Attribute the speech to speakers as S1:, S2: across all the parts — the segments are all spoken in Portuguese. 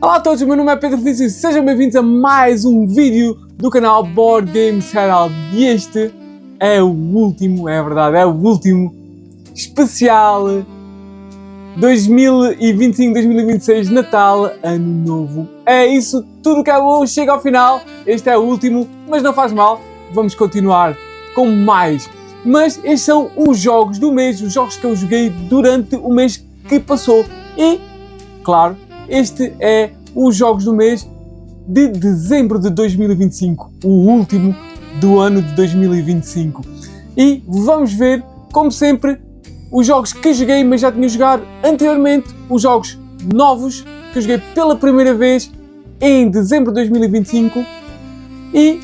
S1: Olá a todos, o meu nome é Pedro Felício e sejam bem-vindos a mais um vídeo do canal Board Games Herald. E este é o último, é verdade, é o último especial 2025-2026, Natal, Ano Novo. É isso, tudo que é bom chega ao final. Este é o último, mas não faz mal, vamos continuar com mais. Mas estes são os jogos do mês, os jogos que eu joguei durante o mês que passou. E, claro, este é os jogos do mês de dezembro de 2025, o último do ano de 2025. E vamos ver, como sempre, os jogos que joguei, mas já tinha jogado anteriormente, os jogos novos que eu joguei pela primeira vez em dezembro de 2025. E,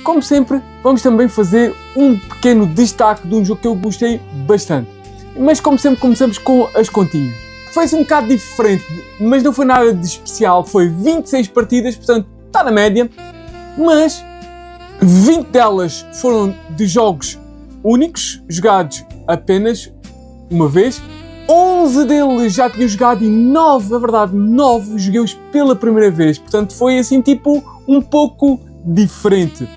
S1: como sempre, vamos também fazer um pequeno destaque de um jogo que eu gostei bastante. Mas, como sempre, começamos com as continhas. Foi-se um bocado diferente, mas não foi nada de especial. Foi 26 partidas, portanto, está na média. Mas 20 delas foram de jogos únicos, jogados apenas uma vez. 11 deles já tinha jogado e 9, na verdade, 9 joguei-os pela primeira vez. Portanto, foi assim, tipo, um pouco diferente.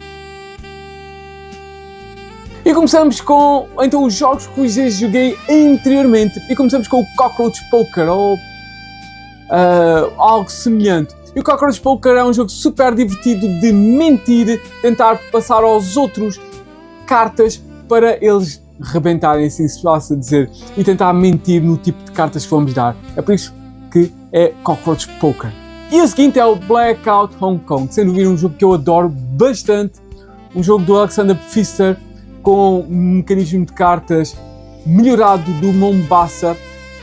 S1: E começamos com, então, os jogos que eu já joguei anteriormente. E começamos com o Cockroach Poker, ou algo semelhante. E o Cockroach Poker é um jogo super divertido de mentir, tentar passar aos outros cartas para eles rebentarem, assim se possa dizer, e tentar mentir no tipo de cartas que vamos dar. É por isso que é Cockroach Poker. E o seguinte é o Blackout Hong Kong, sem dúvida um jogo que eu adoro bastante. Um jogo do Alexander Pfister, com um mecanismo de cartas melhorado do Mombasa,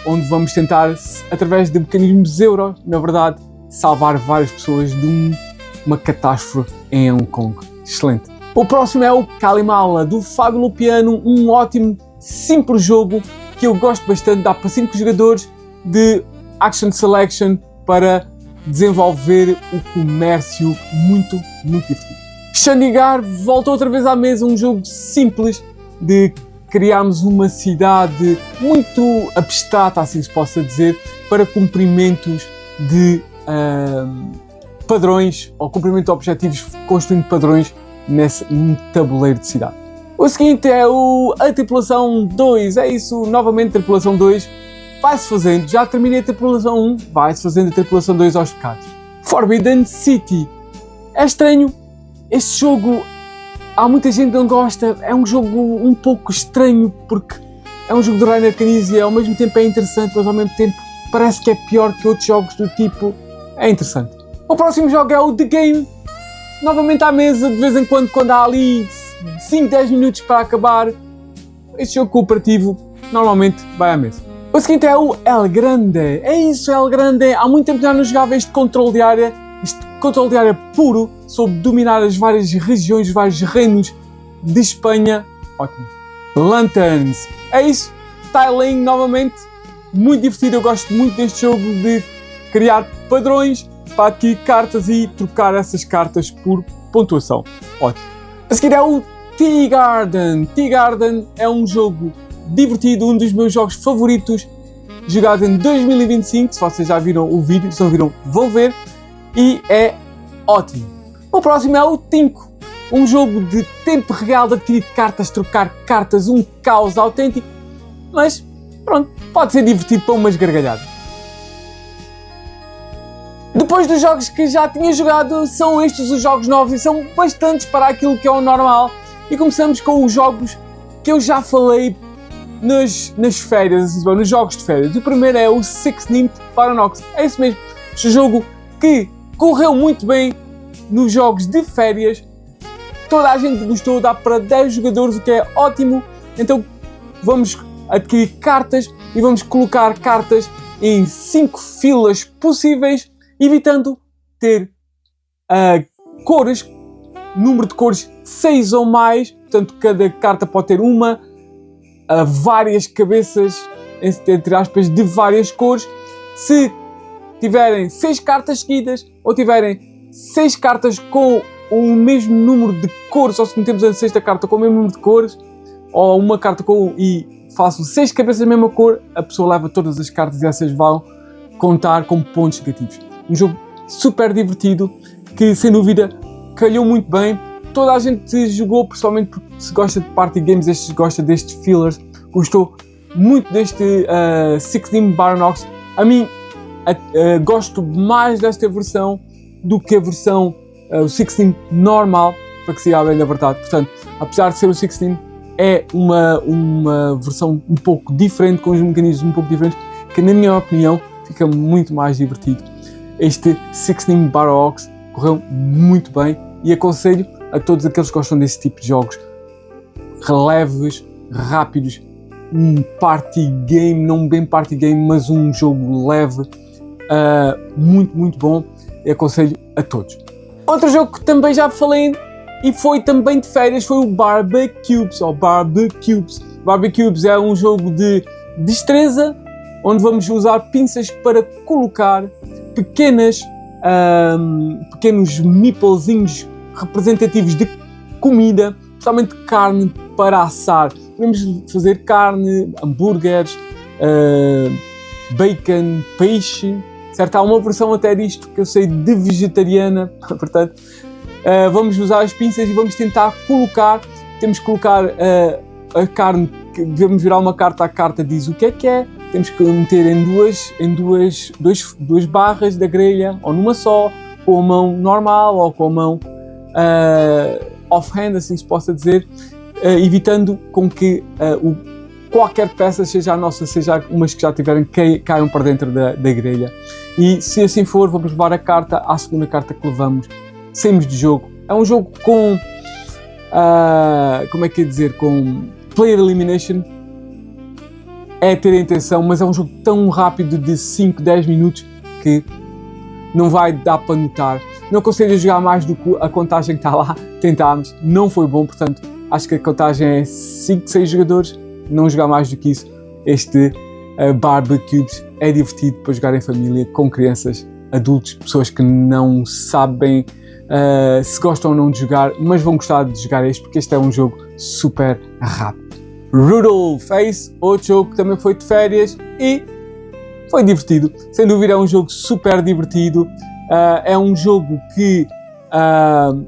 S1: onde vamos tentar, através de mecanismos euro, na verdade, salvar várias pessoas de uma catástrofe em Hong Kong. Excelente. O próximo é o Kalimala, do Fábio Lupiano, um ótimo, simples jogo que eu gosto bastante, dá para 5 jogadores, de Action Selection para desenvolver o comércio muito divertido. Chandigarh volta outra vez à mesa, um jogo simples de criarmos uma cidade muito abstrata, assim se possa dizer, para cumprimentos de padrões, ou cumprimento de objetivos, construindo padrões num tabuleiro de cidade. O seguinte é a Tripulação 2, é isso, novamente Tripulação 2, vai-se fazendo, já terminei a Tripulação 1, vai-se fazendo a Tripulação 2 aos bocados. Forbidden City, é estranho. Este jogo, há muita gente que não gosta, é um jogo um pouco estranho, porque é um jogo de Reiner Knizia, ao mesmo tempo é interessante, mas ao mesmo tempo parece que é pior que outros jogos do tipo, é interessante. O próximo jogo é o The Game, novamente à mesa, de vez em quando há ali 5-10 minutos para acabar, este jogo cooperativo normalmente vai à mesa. O seguinte é o El Grande, é isso, El Grande, há muito tempo que já não jogava este controle de área, controle de área puro, sobre dominar as várias regiões, os vários reinos de Espanha. Ótimo. Lanterns. É isso. Tiling novamente. Muito divertido. Eu gosto muito deste jogo de criar padrões para adquirir cartas e trocar essas cartas por pontuação. Ótimo. A seguir é o Tea Garden. Tea Garden é um jogo divertido, um dos meus jogos favoritos, jogado em 2025. Se vocês já viram o vídeo, se não viram, vão ver. E é ótimo. O próximo é o Tinko, um jogo de tempo real de adquirir cartas, trocar cartas, um caos autêntico, mas pronto, pode ser divertido para umas gargalhadas. Depois dos jogos que já tinha jogado, são estes os jogos novos e são bastantes para aquilo que é o normal. E começamos com os jogos que eu já falei nas férias, assim, nos jogos de férias. O primeiro é o 16th Paradox, é isso mesmo, este jogo que correu muito bem nos jogos de férias, toda a gente gostou, dá para 10 jogadores, o que é ótimo. Então vamos adquirir cartas e vamos colocar cartas em 5 filas possíveis, evitando ter cores, número de cores 6 ou mais, portanto cada carta pode ter várias cabeças, entre aspas, de várias cores. Se tiverem 6 cartas seguidas, ou tiverem 6 cartas com o mesmo número de cores, ou se metemos a 6ª carta com o mesmo número de cores, ou uma carta e faço 6 cabeças da mesma cor, a pessoa leva todas as cartas e essas vão contar como pontos negativos. Um jogo super divertido, que sem dúvida calhou muito bem. Toda a gente jogou, principalmente porque se gosta de party games, gosta destes fillers, gostou muito deste 16 Baronox. A mim, gosto mais desta versão do que a versão o 16 normal, para que se diga bem da verdade. Portanto, apesar de ser o 16, é uma versão um pouco diferente, com os mecanismos um pouco diferentes, que na minha opinião fica muito mais divertido. Este 16 Baronox correu muito bem e aconselho a todos aqueles que gostam desse tipo de jogos leves, rápidos, um party game, não bem party game, mas um jogo leve, muito, muito bom, e aconselho a todos. Outro jogo que também já falei e foi também de férias foi o Barbecubes, ou Barbecubes. Barbecubes é um jogo de destreza, onde vamos usar pinças para colocar pequenos meeplezinhos representativos de comida, especialmente carne para assar. Podemos fazer carne, hambúrgueres, bacon, peixe, certo? Há uma versão até disto que eu sei de vegetariana, portanto, vamos usar as pinças e vamos tentar colocar, temos que colocar a carne, devemos virar uma carta, a carta diz o que é, temos que meter em duas barras da grelha, ou numa só, com a mão normal ou com a mão offhand, assim se possa dizer, evitando com que qualquer peça, seja a nossa, seja umas que já tiverem, caiam para dentro da grelha. E se assim for, vamos levar a carta à segunda carta que levamos, saímos de jogo. É um jogo com, como é que é dizer, com player elimination, é ter a intenção, mas é um jogo tão rápido de 5, 10 minutos que não vai dar para notar. Não aconselho jogar mais do que a contagem que está lá, tentámos, não foi bom, portanto, acho que a contagem é 5, 6 jogadores, não jogar mais do que isso. Este Barbecubes é divertido para jogar em família, com crianças, adultos, pessoas que não sabem se gostam ou não de jogar, mas vão gostar de jogar este, porque este é um jogo super rápido. Rudolph, outro jogo que também foi de férias e foi divertido. Sem dúvida é um jogo super divertido. É um jogo que,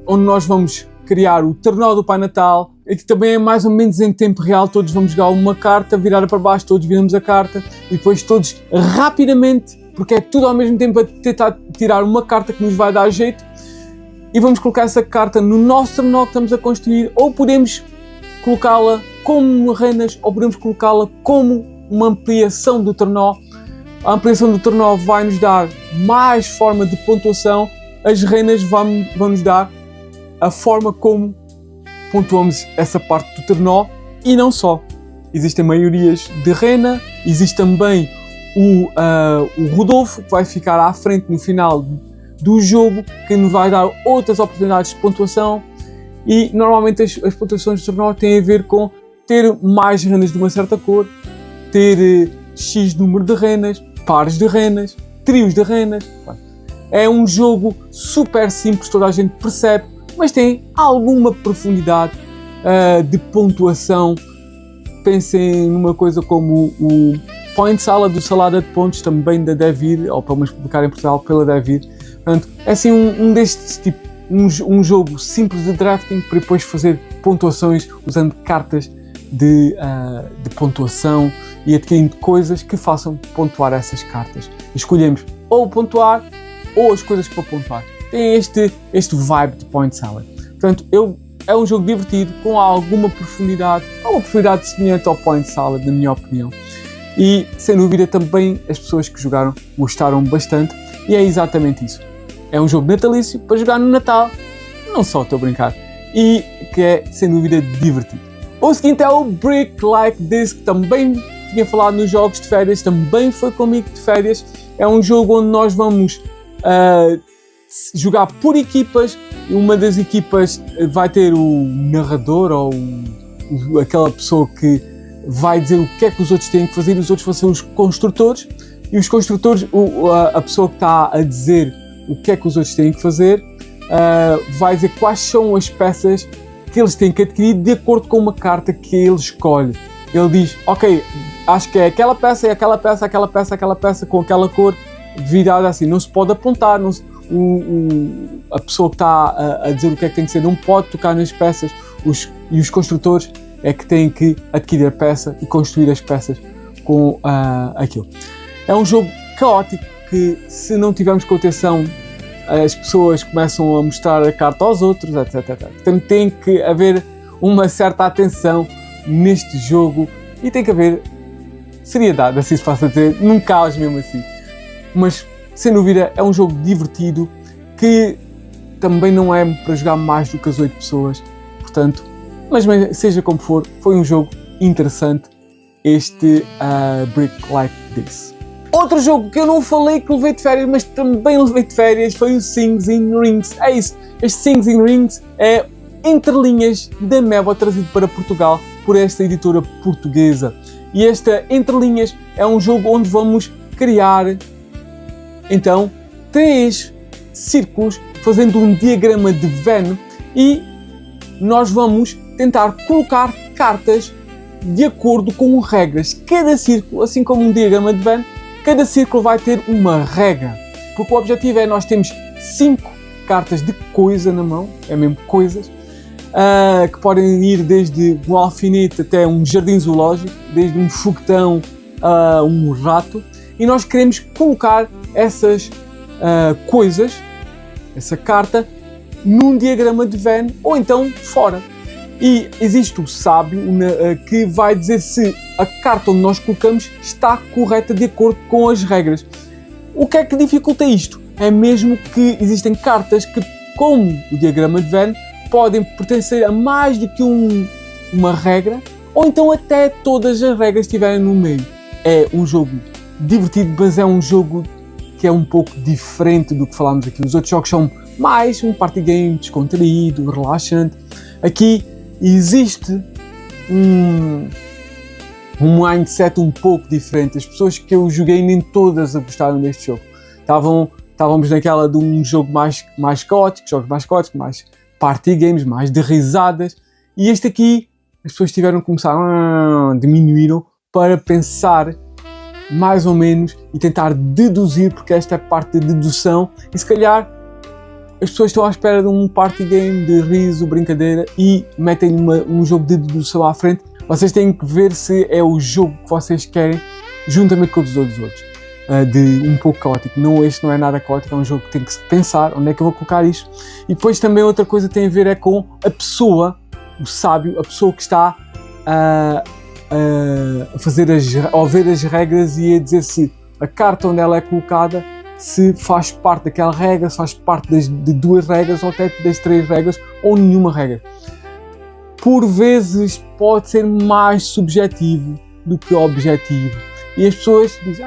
S1: onde nós vamos criar o Tornó do Pai Natal, e que também é mais ou menos em tempo real. Todos vamos jogar uma carta, virar para baixo, todos viramos a carta e depois todos rapidamente, porque é tudo ao mesmo tempo, a tentar tirar uma carta que nos vai dar jeito, e vamos colocar essa carta no nosso Tornó que estamos a construir, ou podemos colocá-la como renas, ou podemos colocá-la como uma ampliação do Tornó. A ampliação do Tornó vai nos dar mais forma de pontuação, as renas vão nos dar a forma como pontuamos essa parte do Tornó, e não só. Existem maiorias de rena, existe também o Rodolfo, que vai ficar à frente no final do jogo, que nos vai dar outras oportunidades de pontuação, e normalmente as pontuações do Tornó têm a ver com ter mais renas de uma certa cor, ter X número de renas, pares de renas, trios de renas. É um jogo super simples, toda a gente percebe, mas tem alguma profundidade de pontuação. Pensem numa coisa como o Point Salad do Salada de Pontos, também da Devir, ou pelo menos publicar em Portugal pela Devir. Portanto, é assim um destes tipos, um jogo simples de drafting para depois fazer pontuações usando cartas de pontuação e adquirindo coisas que façam pontuar essas cartas. Escolhemos ou pontuar ou as coisas para pontuar. Tem este vibe de Point Salad. Portanto, é um jogo divertido, com alguma profundidade semelhante ao Point Salad, na minha opinião. E, sem dúvida, também as pessoas que jogaram gostaram bastante, e é exatamente isso. É um jogo natalício para jogar no Natal, não só estou a brincar, e que é, sem dúvida, divertido. O seguinte é o Brick Like This, que também tinha falado nos jogos de férias, também foi comigo de férias. É um jogo onde nós vamos jogar por equipas. Uma das equipas vai ter o narrador, ou aquela pessoa que vai dizer o que é que os outros têm que fazer, e os outros vão ser os construtores, e os construtores, a pessoa que está a dizer o que é que os outros têm que fazer, vai dizer quais são as peças que eles têm que adquirir de acordo com uma carta que ele escolhe. Ele diz, ok, acho que é aquela peça, com aquela cor, virada assim, não se pode apontar, a pessoa que está a dizer o que é que tem que ser não pode tocar nas peças, e os construtores é que têm que adquirir a peça e construir as peças com aquilo. É um jogo caótico que, se não tivermos contenção, as pessoas começam a mostrar a carta aos outros, etc. Portanto, tem que haver uma certa atenção neste jogo e tem que haver seriedade, assim se possa dizer, num caos mesmo assim. Mas, sem dúvida, é um jogo divertido que também não é para jogar mais do que as 8 pessoas, portanto, mas seja como for, foi um jogo interessante, este Brick Like This. Outro jogo que eu não falei que levei de férias, mas também levei de férias, foi o Things in Rings. É isso, este Things in Rings é Entre Linhas da Mebo, trazido para Portugal por esta editora portuguesa. E esta Entre Linhas é um jogo onde vamos criar, então, 3 círculos fazendo um diagrama de Venn e nós vamos tentar colocar cartas de acordo com regras. Cada círculo, assim como um diagrama de Venn, cada círculo vai ter uma regra. Porque o objetivo é nós temos 5 cartas de coisa na mão, é mesmo coisas, que podem ir desde um alfinete até um jardim zoológico, desde um foguetão a um rato, e nós queremos colocar essas coisas, essa carta, num diagrama de Venn ou então fora. E existe o sábio que vai dizer se a carta onde nós colocamos está correta de acordo com as regras. O que é que dificulta isto? É mesmo que existem cartas que, como o diagrama de Venn, podem pertencer a mais do que uma regra, ou então até todas as regras estiverem no meio. É um jogo divertido, mas é um jogo que é um pouco diferente do que falámos aqui. Os outros jogos são mais um party game descontraído, relaxante. Aqui existe um mindset um pouco diferente. As pessoas que eu joguei nem todas gostaram deste jogo. Estávamos naquela de um jogo mais caótico, jogos mais caóticos, mais party games, mais de risadas. E este aqui, as pessoas tiveram que começar diminuíram para pensar mais ou menos e tentar deduzir, porque esta é parte de dedução, e se calhar as pessoas estão à espera de um party game de riso, brincadeira, e metem um jogo de dedução à frente. Vocês têm que ver se é o jogo que vocês querem, juntamente com os outros. De um pouco caótico. Não, este não é nada caótico, é um jogo que tem que se pensar onde é que eu vou colocar isto. E depois também outra coisa que tem a ver é com a pessoa, o sábio, a pessoa que está a ver as regras e a dizer se a carta onde ela é colocada se faz parte daquela regra, se faz parte de 2 regras ou até das 3 regras ou nenhuma regra. Por vezes pode ser mais subjetivo do que objetivo. E as pessoas dizem,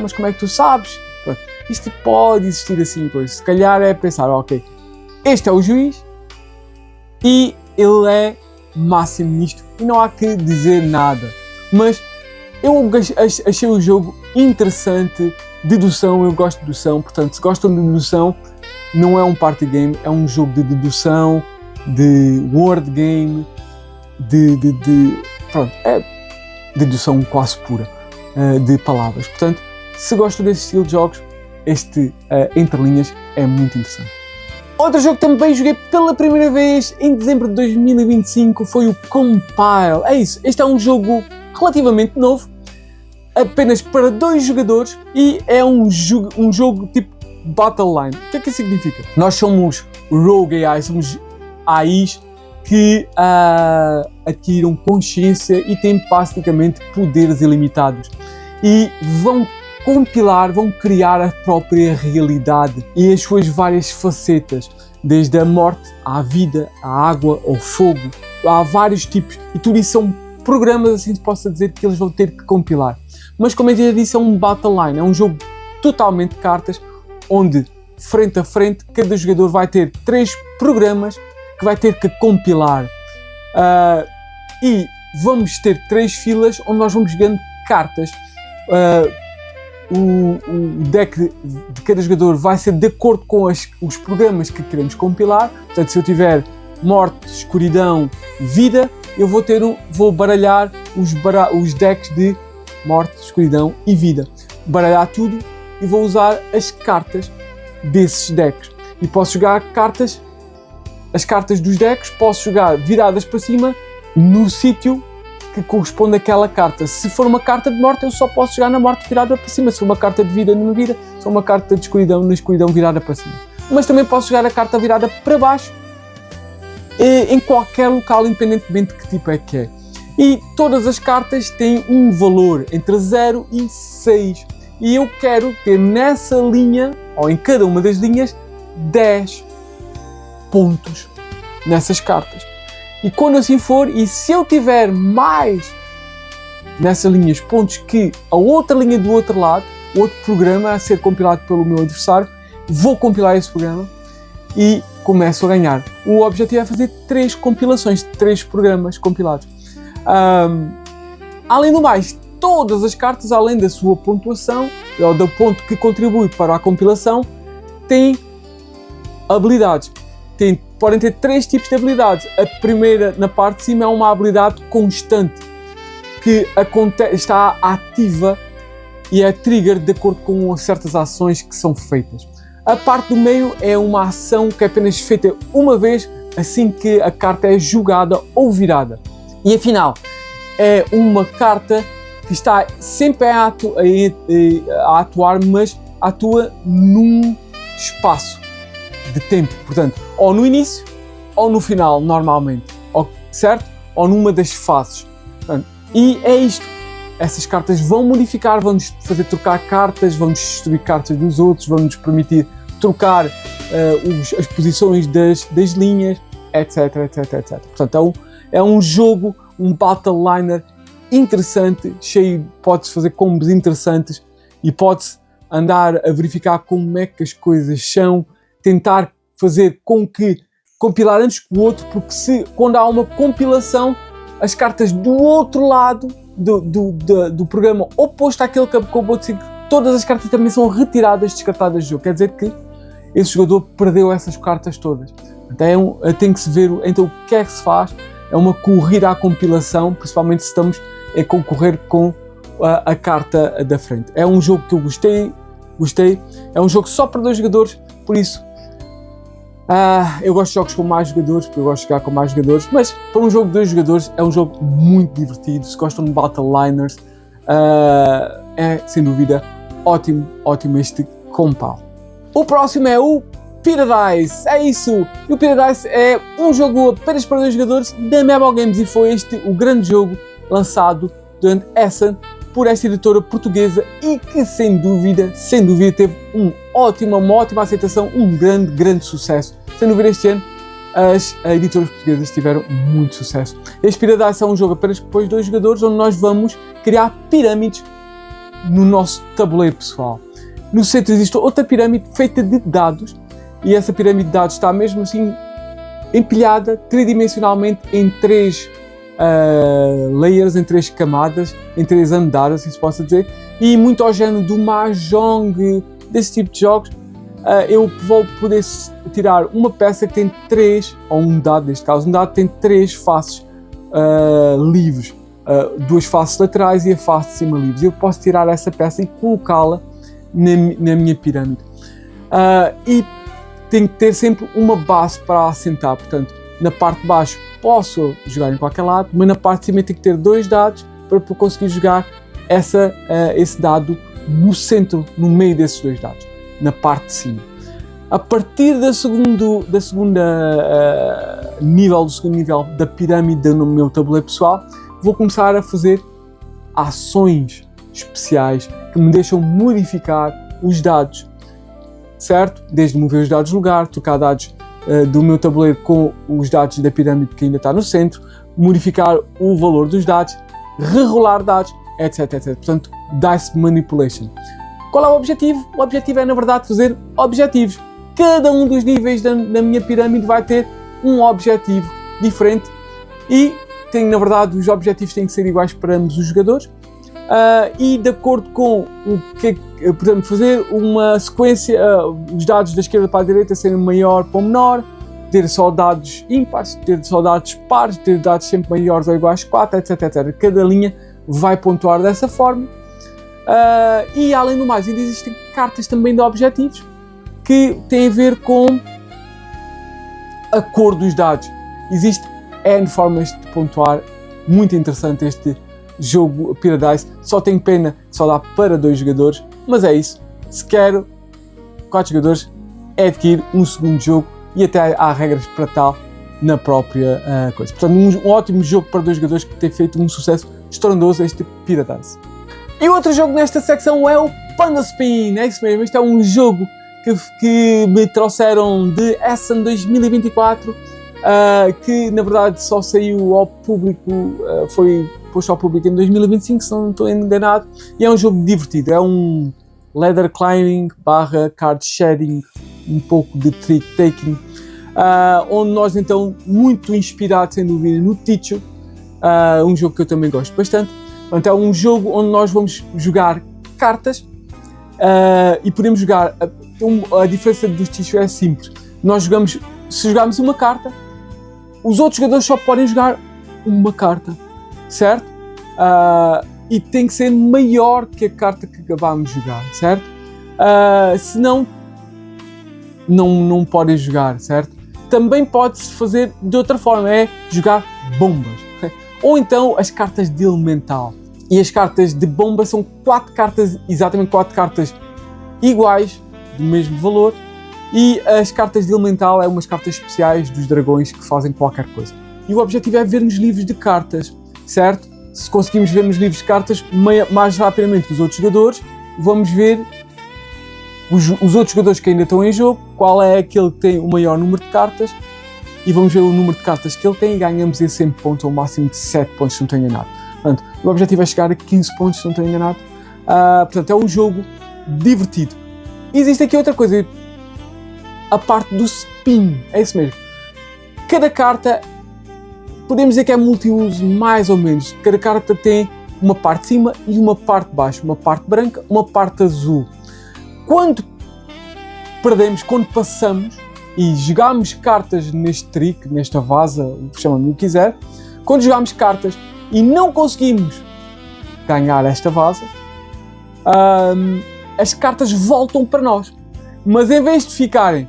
S1: mas como é que tu sabes? Pronto, isto pode existir assim, coisa. Se calhar é pensar, ok, este é o juiz e ele é máximo nisto e não há que dizer nada. Mas eu achei o jogo interessante. Dedução, eu gosto de dedução, portanto, se gostam de dedução, não é um party game, é um jogo de dedução, de word game, pronto, é dedução quase pura de palavras. Portanto, se gostam desse estilo de jogos, este Entre Linhas é muito interessante. Outro jogo que também joguei pela primeira vez em dezembro de 2025 foi o Compile. É isso, este é um jogo relativamente novo, apenas para 2 jogadores e é um jogo tipo Battle Line. O que é que isso significa? Nós somos Rogue AI, somos AIs que adquiram consciência e têm basicamente poderes ilimitados e vão compilar, vão criar a própria realidade e as suas várias facetas, desde a morte à vida, à água, ao fogo. Há vários tipos e tudo isso são programas, assim se possa dizer, que eles vão ter que compilar. Mas como eu já disse, é um Battle Line, é um jogo totalmente de cartas, onde frente a frente cada jogador vai ter 3 programas que vai ter que compilar. E vamos ter 3 filas onde nós vamos jogando cartas. O deck de cada jogador vai ser de acordo com os programas que queremos compilar. Portanto, se eu tiver morte, escuridão, vida, eu vou baralhar os decks de morte, escuridão e vida. Baralhar tudo e vou usar as cartas desses decks. E posso jogar as cartas dos decks, posso jogar viradas para cima no sítio que corresponde àquela carta. Se for uma carta de morte, eu só posso jogar na morte virada para cima. Se for uma carta de vida, numa vida. Se for uma carta de escuridão, na escuridão virada para cima. Mas também posso jogar a carta virada para baixo, em qualquer local, independentemente de que tipo é que é. E todas as cartas têm um valor entre 0 e 6. E eu quero ter nessa linha, ou em cada uma das linhas, 10 pontos nessas cartas. E quando assim for, e se eu tiver mais nessas linhas pontos que a outra linha do outro lado, outro programa a ser compilado pelo meu adversário, vou compilar esse programa e começo a ganhar. O objetivo é fazer 3 compilações, 3 programas compilados. Além do mais, todas as cartas, além da sua pontuação, ou do ponto que contribui para a compilação, têm habilidades. Podem ter 3 tipos de habilidades. A primeira, na parte de cima, é uma habilidade constante, que está ativa e é trigger de acordo com certas ações que são feitas. A parte do meio é uma ação que é apenas feita uma vez assim que a carta é jogada ou virada. E afinal, é uma carta que está sempre a atuar, mas atua num espaço de tempo. Portanto, ou no início ou no final, normalmente. Certo? Ou numa das fases. Portanto, e é isto. Essas cartas vão modificar, vão-nos fazer trocar cartas, vão-nos destruir cartas dos outros, vão-nos permitir trocar as posições das linhas, etc. Portanto, é um jogo, um battle liner interessante, cheio, pode-se fazer combos interessantes e pode-se andar a verificar como é que as coisas são, tentar fazer com que compilar antes que o outro, porque quando há uma compilação, as cartas do outro lado do programa oposto àquele que acabou de seguir, todas as cartas também são retiradas, descartadas do jogo. Quer dizer que esse jogador perdeu essas cartas todas. Então tem que se ver então, o que é que se faz. É uma corrida à compilação, principalmente se estamos a concorrer com a carta da frente. É um jogo que eu gostei. É um jogo só para 2 jogadores, por isso eu gosto de jogos com mais jogadores, porque eu gosto de jogar com mais jogadores, mas para um jogo de 2 jogadores é um jogo muito divertido. Se gostam de battle liners, é sem dúvida ótimo este compal. O próximo é o Paradise, é isso! E o Paradise é um jogo apenas para 2 jogadores da Mabel Games e foi este o grande jogo lançado durante Essen por esta editora portuguesa e que sem dúvida teve uma ótima aceitação, um grande sucesso. Sem dúvida este ano as editoras portuguesas tiveram muito sucesso. Este Paradise é um jogo apenas para 2 jogadores onde nós vamos criar pirâmides no nosso tabuleiro pessoal. No centro existe outra pirâmide feita de dados e essa pirâmide de dados está mesmo assim empilhada tridimensionalmente em 3 layers, em 3 camadas, em 3 andares, assim se possa dizer, e muito ao género do Mahjong, desse tipo de jogos. Eu vou poder tirar uma peça que tem 3, ou um dado neste caso, um dado tem 3 faces livres, 2 faces laterais e a face de cima livres. Eu posso tirar essa peça e colocá-la na minha pirâmide. E tenho que ter sempre uma base para assentar, portanto, na parte de baixo posso jogar em qualquer lado, mas na parte de cima tenho que ter 2 dados para conseguir jogar esse dado no centro, no meio desses 2 dados, na parte de cima. A partir do segundo nível da pirâmide no meu tabuleiro pessoal, vou começar a fazer ações especiais que me deixam modificar os dados, certo? Desde mover os dados de lugar, trocar dados do meu tabuleiro com os dados da pirâmide que ainda está no centro, modificar o valor dos dados, rerolar dados, etc. Portanto, dice manipulation. Qual é o objetivo? O objetivo é, na verdade, fazer objetivos. Cada um dos níveis da minha pirâmide vai ter um objetivo diferente e na verdade, os objetivos têm que ser iguais para ambos os jogadores. E de acordo com o que podemos fazer uma sequência, os dados da esquerda para a direita serem maior para o menor, ter só dados ímpares, ter só dados pares, ter dados sempre maiores ou iguais a 4, etc. Cada linha vai pontuar dessa forma. E além do mais, ainda existem cartas também de objetivos, que tem a ver com a cor dos dados. Existem N formas de pontuar, muito interessante este jogo Paradise. Só tenho pena que só dá para 2 jogadores, mas é isso. Se quero 4 jogadores, é adquirir um segundo jogo e até há regras para tal na própria coisa. Portanto, um ótimo jogo para 2 jogadores que tem feito um sucesso estrondoso, este Paradise. E o outro jogo nesta secção é o Panda Spin. É isso mesmo, este é um jogo que me trouxeram de Essen 2024, que na verdade só saiu ao público, foi posto ao público em 2025, se não estou enganado, e é um jogo divertido, é um ladder climbing / card shedding, um pouco de trick taking, onde nós então, muito inspirado sem dúvida no Ticho, um jogo que eu também gosto bastante. Portanto, é um jogo onde nós vamos jogar cartas e podemos jogar. A diferença dos Ticho é simples. Se jogarmos uma carta, os outros jogadores só podem jogar uma carta, certo? E tem que ser maior que a carta que acabámos de jogar, certo? Senão, não podem jogar, certo? Também pode-se fazer de outra forma, é jogar bombas. Ou então as cartas de elemental. E as cartas de bomba são 4 cartas, exatamente 4 cartas iguais, do mesmo valor. E as cartas de elemental é umas cartas especiais dos dragões que fazem qualquer coisa. E o objetivo é ver nos livros de cartas, certo? Se conseguimos ver nos livros de cartas mais rapidamente que os outros jogadores, vamos ver os outros jogadores que ainda estão em jogo, qual é aquele que tem o maior número de cartas, e vamos ver o número de cartas que ele tem e ganhamos em 100 pontos, ou um máximo de 7 pontos, se não estou enganado. Portanto, o objetivo é chegar a 15 pontos, se não estou enganado. Portanto, é um jogo divertido. E existe aqui outra coisa, a parte do spin, é isso mesmo. Cada carta, podemos dizer que é multiuso, mais ou menos. Cada carta tem uma parte de cima e uma parte de baixo, uma parte branca, uma parte azul. Quando perdemos, quando passamos e jogamos cartas neste trick, nesta vaza, chama-me o que quiser, quando jogamos cartas e não conseguimos ganhar esta vaza, as cartas voltam para nós. Mas em vez de ficarem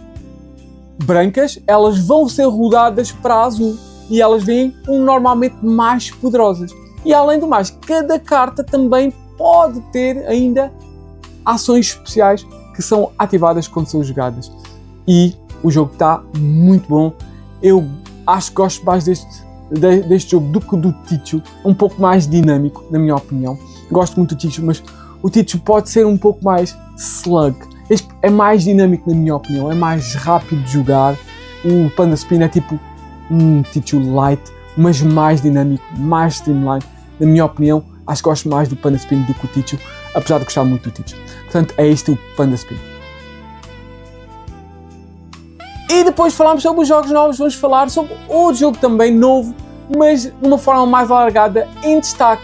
S1: brancas, elas vão ser rodadas para azul e elas vêm normalmente mais poderosas. E além do mais, cada carta também pode ter ainda ações especiais que são ativadas quando são jogadas. E o jogo está muito bom. Eu acho que gosto mais deste jogo do que do Ticho. Um pouco mais dinâmico, na minha opinião. Gosto muito do Ticho, mas o Ticho pode ser um pouco mais slug. Este é mais dinâmico, na minha opinião. É mais rápido de jogar. O Panda Spin é tipo um Ticho light, mas mais dinâmico, mais streamline. Na minha opinião, acho que gosto mais do Panda Spin do que o Ticho, apesar de gostar muito do Ticho. Portanto, é este o Panda Spin. E depois de falarmos sobre os jogos novos, vamos falar sobre outro jogo também novo, mas de uma forma mais alargada, em destaque,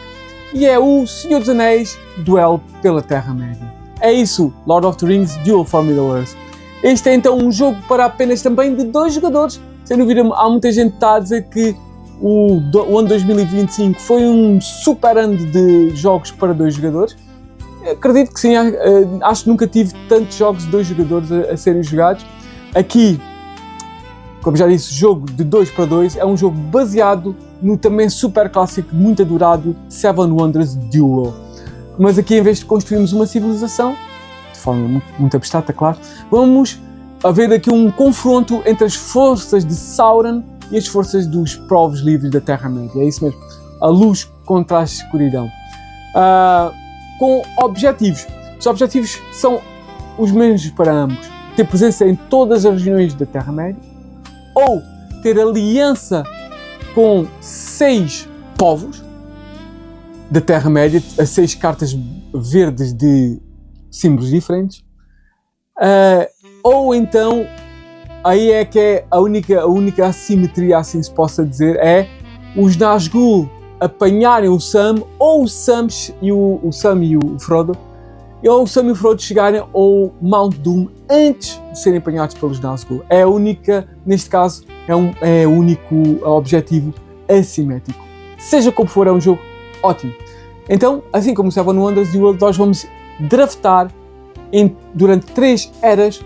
S1: e é o Senhor dos Anéis Duelo pela Terra-média. É isso, Lord of the Rings Duel for Middle-earth. Este é então um jogo para apenas também de 2 jogadores. Sem dúvida, há muita gente que está a dizer que o ano 2025 foi um super ano de jogos para 2 jogadores. Acredito que sim, acho que nunca tive tantos jogos de 2 jogadores a serem jogados. Aqui, como já disse, jogo de 2 para 2, é um jogo baseado no também super clássico, muito adorado Seven Wonders Duel. Mas aqui, em vez de construirmos uma civilização, de forma muito abstrata, claro, vamos haver aqui um confronto entre as forças de Sauron e as forças dos povos livres da Terra-média. É isso mesmo, a luz contra a escuridão. Com objetivos. Os objetivos são os mesmos para ambos. Ter presença em todas as regiões da Terra-média, ou ter aliança com 6 povos da Terra-média, as 6 cartas verdes de símbolos diferentes, ou então, aí é que é a única assimetria, assim se possa dizer, é os Nazgûl apanharem o Sam, ou o Sam e o Frodo, ou o Sam e o Frodo chegarem ao Mount Doom antes de serem apanhados pelos Nazgûl. É a única, neste caso, é o único objetivo assimétrico. Seja como for, é um jogo ótimo. Então, assim como o Seven Wonders Duel, nós vamos draftar durante 3 eras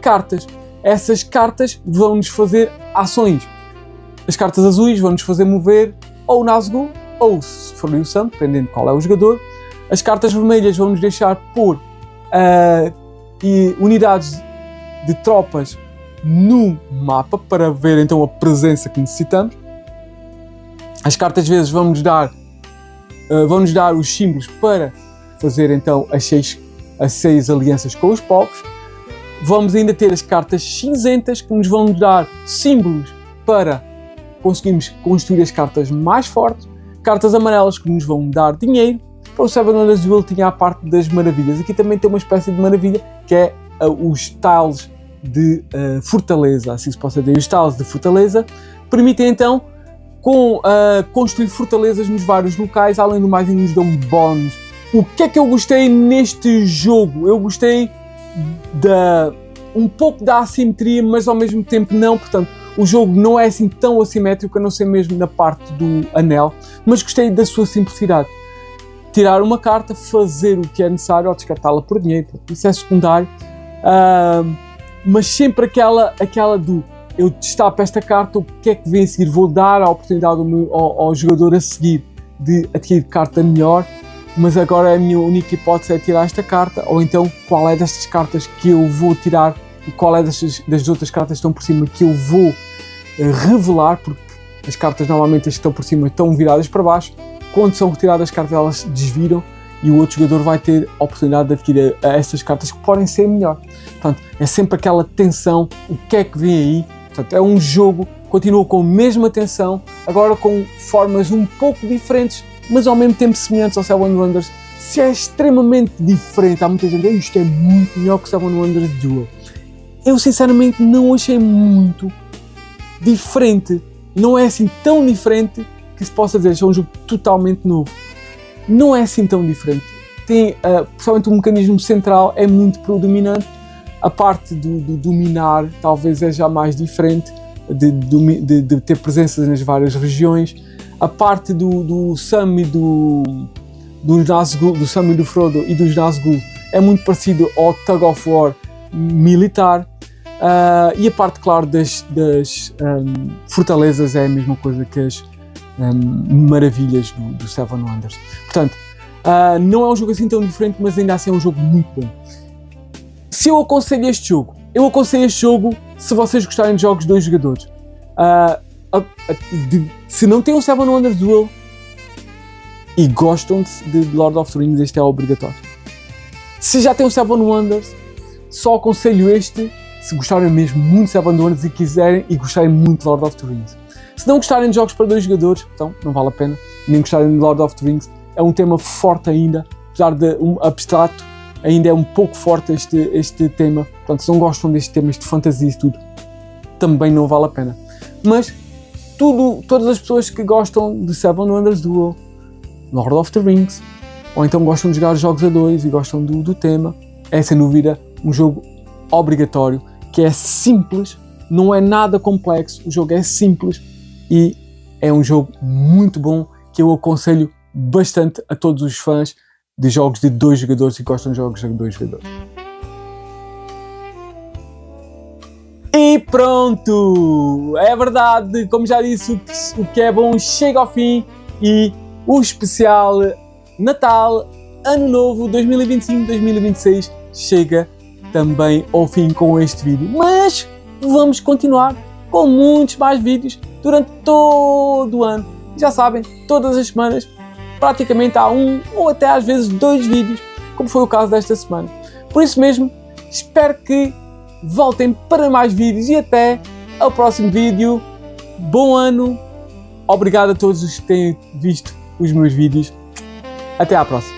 S1: cartas. Essas cartas vão-nos fazer ações. As cartas azuis vão-nos fazer mover ou o Nazgûl, ou se for o Sam, dependendo de qual é o jogador. As cartas vermelhas vão-nos deixar pôr unidades de tropas no mapa para ver então a presença que necessitamos. As cartas vezes vão-nos dar os símbolos para fazer então as seis alianças com os povos. Vamos ainda ter as cartas cinzentas que nos vão dar símbolos para conseguirmos construir as cartas mais fortes. Cartas amarelas que nos vão dar dinheiro. Para o Seven Wonders Duel tinha a parte das maravilhas. Aqui também tem uma espécie de maravilha que é os tiles de fortaleza, assim se possa dizer. Os tiles de fortaleza permitem então construir fortalezas nos vários locais, além do mais ainda nos dão bónus. O que é que eu gostei neste jogo? Eu gostei um pouco da assimetria, mas ao mesmo tempo não. Portanto, o jogo não é assim tão assimétrico, a não ser mesmo na parte do anel, mas gostei da sua simplicidade. Tirar uma carta, fazer o que é necessário ou descartá-la por dinheiro, isso é secundário, mas sempre aquela do eu destapo esta carta, o que é que vem a seguir? Vou dar a oportunidade ao jogador a seguir de adquirir carta melhor, mas agora a minha única hipótese é tirar esta carta, ou então qual é destas cartas que eu vou tirar e qual é das outras cartas que estão por cima que eu vou revelar, porque as cartas normalmente as que estão por cima estão viradas para baixo. Quando são retiradas as cartas, elas desviram e o outro jogador vai ter a oportunidade de adquirir estas cartas que podem ser melhor. Portanto, é sempre aquela tensão, o que é que vem aí. Portanto, é um jogo que continua com a mesma tensão, agora com formas um pouco diferentes, mas ao mesmo tempo semelhantes ao Seven Wonders. Se é extremamente diferente, há muita gente que diz isto é muito melhor que o Seven Wonders Duel. Eu sinceramente não achei muito diferente, não é assim tão diferente que se possa dizer que é um jogo totalmente novo. Não é assim tão diferente. Tem, principalmente o mecanismo central é muito predominante. A parte do dominar talvez é já mais diferente, de ter presenças nas várias regiões. A parte do Sam e do Nazgûl, do Sam e do Frodo e dos Nazgûl é muito parecido ao Tug of War militar. E a parte, claro, das fortalezas é a mesma coisa que as maravilhas do Seven Wonders. Portanto, não é um jogo assim tão diferente, mas ainda assim é um jogo muito bom. Se eu aconselho este jogo, se vocês gostarem de jogos de 2 jogadores. Se não têm um Seven Wonders Duel e gostam de Lord of the Rings, este é obrigatório. Se já têm um Seven Wonders, só aconselho este se gostarem mesmo muito de Seven Wonders e quiserem e gostarem muito de Lord of the Rings. Se não gostarem de jogos para 2 jogadores, então não vale a pena. Nem gostarem de Lord of the Rings, é um tema forte ainda, apesar de abstrato, ainda é um pouco forte este tema. Portanto, se não gostam destes temas de fantasia e tudo, também não vale a pena. Mas todas as pessoas que gostam de Seven Wonders Duel, Lord of the Rings, ou então gostam de jogar jogos a 2 e gostam do tema, é sem dúvida um jogo obrigatório, que é simples, não é nada complexo, o jogo é simples e é um jogo muito bom que eu aconselho bastante a todos os fãs de jogos de 2 jogadores e gostam de jogos de 2 jogadores. E pronto! É verdade, como já disse, o que é bom chega ao fim e o especial Natal, Ano Novo 2025-2026 chega também ao fim com este vídeo. Mas vamos continuar com muitos mais vídeos durante todo o ano. Já sabem, todas as semanas praticamente há um ou até às vezes 2 vídeos, como foi o caso desta semana. Por isso mesmo, espero que voltem para mais vídeos e até ao próximo vídeo. Bom ano, obrigado a todos os que têm visto os meus vídeos. Até à próxima.